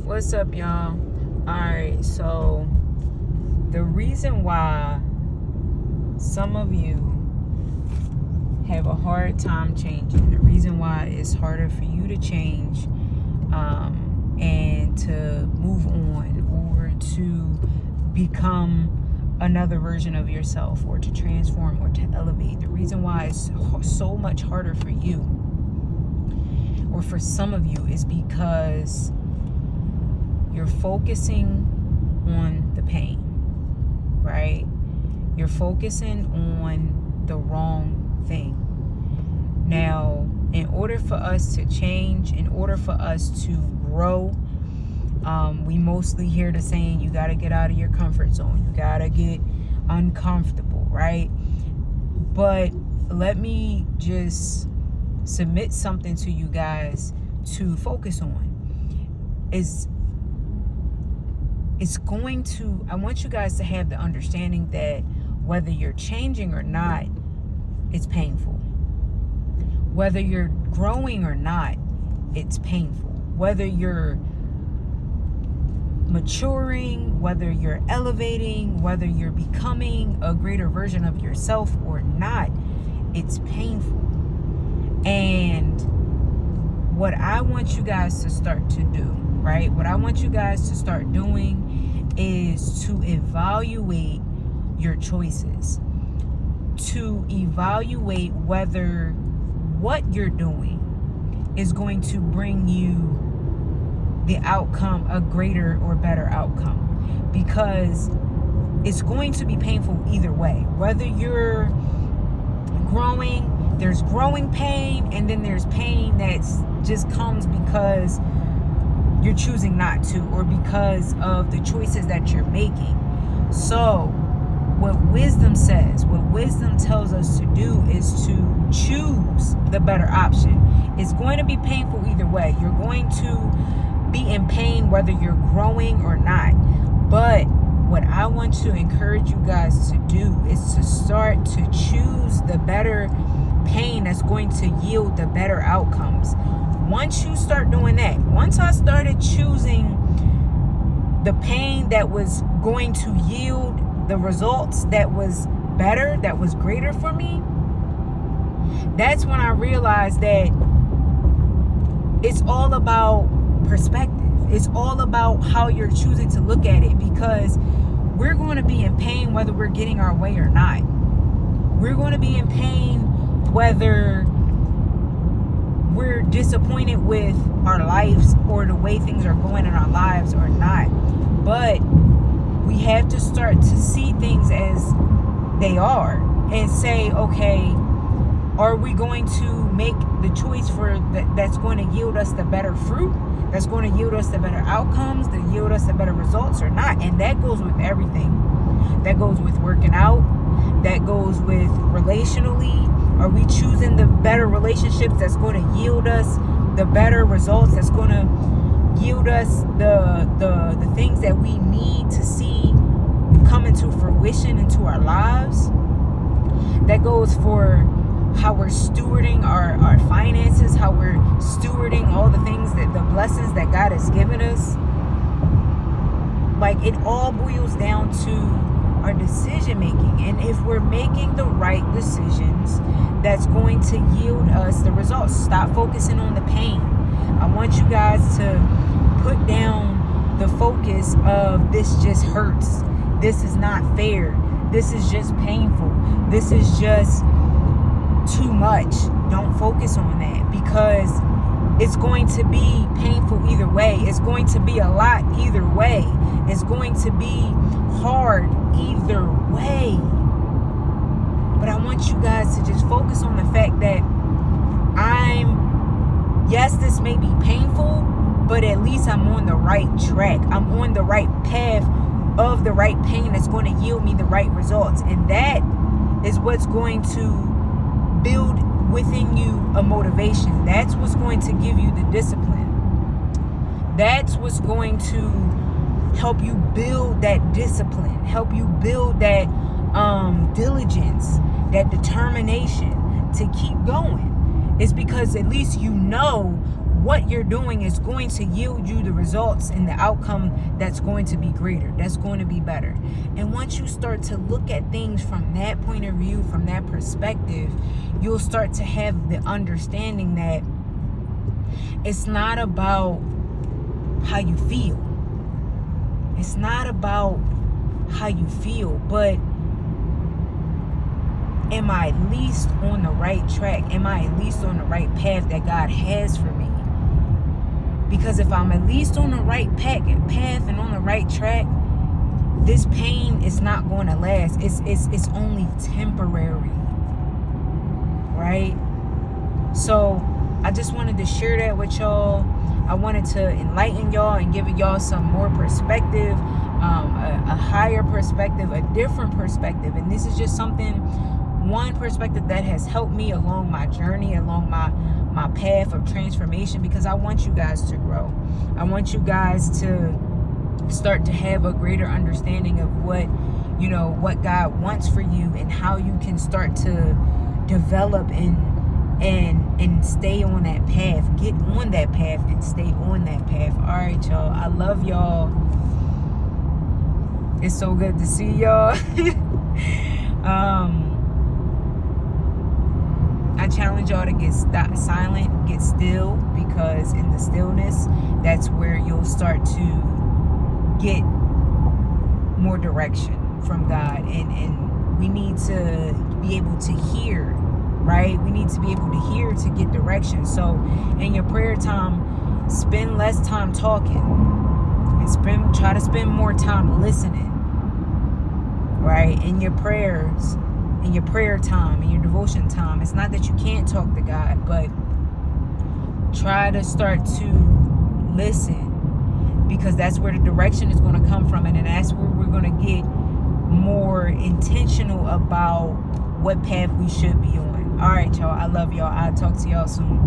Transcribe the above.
What's up, y'all? Alright, so the reason why some of you have a hard time changing, the reason why it's harder for you to change and to move on or to become another version of yourself or to transform or to elevate, the reason why it's so much harder for you or for some of you is because you're focusing on the pain, right? You're focusing on the wrong thing. Now, in order for us to change, in order for us to grow, we mostly hear the saying, you got to get out of your comfort zone. You got to get uncomfortable, right? But let me just submit something to you guys to focus on. I want you guys to have the understanding that whether you're changing or not, it's painful. Whether you're growing or not, it's painful. Whether you're maturing, whether you're elevating, whether you're becoming a greater version of yourself or not, it's painful. And what I want you guys to start to do, right? What I want you guys to start doing is to evaluate your choices, to evaluate whether what you're doing is going to bring you the outcome, a greater or better outcome, because it's going to be painful either way. Whether you're growing, there's growing pain, and then there's pain that just comes because you're choosing not to, or because of the choices that you're making. So what wisdom says, what wisdom tells us to do is to choose the better option. It's going to be painful either way. You're going to be in pain whether you're growing or not. But what I want to encourage you guys to do is to start to choose the better pain that's going to yield the better outcomes. Once you start doing that, once I started choosing the pain that was going to yield the results that was better, that was greater for me, that's when I realized that it's all about perspective. It's all about how you're choosing to look at it, because we're going to be in pain whether we're getting our way or not. We're going to be in pain whether we're disappointed with our lives or the way things are going in our lives or not. But we have to start to see things as they are and say, okay, are we going to make the choice for that's going to yield us the better fruit, that's going to yield us the better outcomes, that yield us the better results or not? And that goes with everything. That goes with working out. That goes with relationally. Are we choosing the better relationships that's going to yield us the better results, that's going to yield us the things that we need to see come into fruition into our lives? That goes for how we're stewarding our finances, how we're stewarding all the things, that the blessings that God has given us. Like, it all boils down to our decision making, and if we're making the right decisions, that's going to yield us the results. Stop focusing on the pain. I want you guys to put down the focus of this just hurts, this is not fair, this is just painful, this is just too much. Don't focus on that, because it's going to be painful either way. It's going to be a lot either way. It's going to be hard either way. But I want you guys to just focus on the fact that yes, this may be painful, but at least I'm on the right track. I'm on the right path of the right pain that's going to yield me the right results. And that is what's going to build within you a motivation. That's what's going to give you the discipline. That's what's going to help you build that discipline, help you build that diligence, that determination to keep going. It's because at least you know what you're doing is going to yield you the results and the outcome that's going to be greater, that's going to be better. And once you start to look at things from that point of view, from that perspective, you'll start to have the understanding that it's not about how you feel. It's not about how you feel, but am I at least on the right track? Am I at least on the right path that God has for me? Because if I'm at least on the right path and on the right track, this pain is not going to last. It's only temporary, right? So I just wanted to share that with y'all. I wanted to enlighten y'all and give y'all some more perspective, a higher perspective, a different perspective. And this is just one perspective that has helped me along my journey, along my path of transformation, because I want you guys to grow. I want you guys to start to have a greater understanding of what God wants for you, and how you can start to develop and stay on that path. Get on that path and stay on that path. All right, y'all. I love y'all. It's so good to see y'all. I challenge y'all to get silent, get still, because in the stillness, that's where you'll start to get more direction from God. And we need to be able to hear, right? We need to be able to hear to get direction. So in your prayer time, spend less time talking and try to spend more time listening, right? In your prayers, in your prayer time, in your devotion time, it's not that you can't talk to God, but try to start to listen, because that's where the direction is going to come from, and then that's where we're going to get more intentional about what path we should be on. All right, y'all. I love y'all. I'll talk to y'all soon.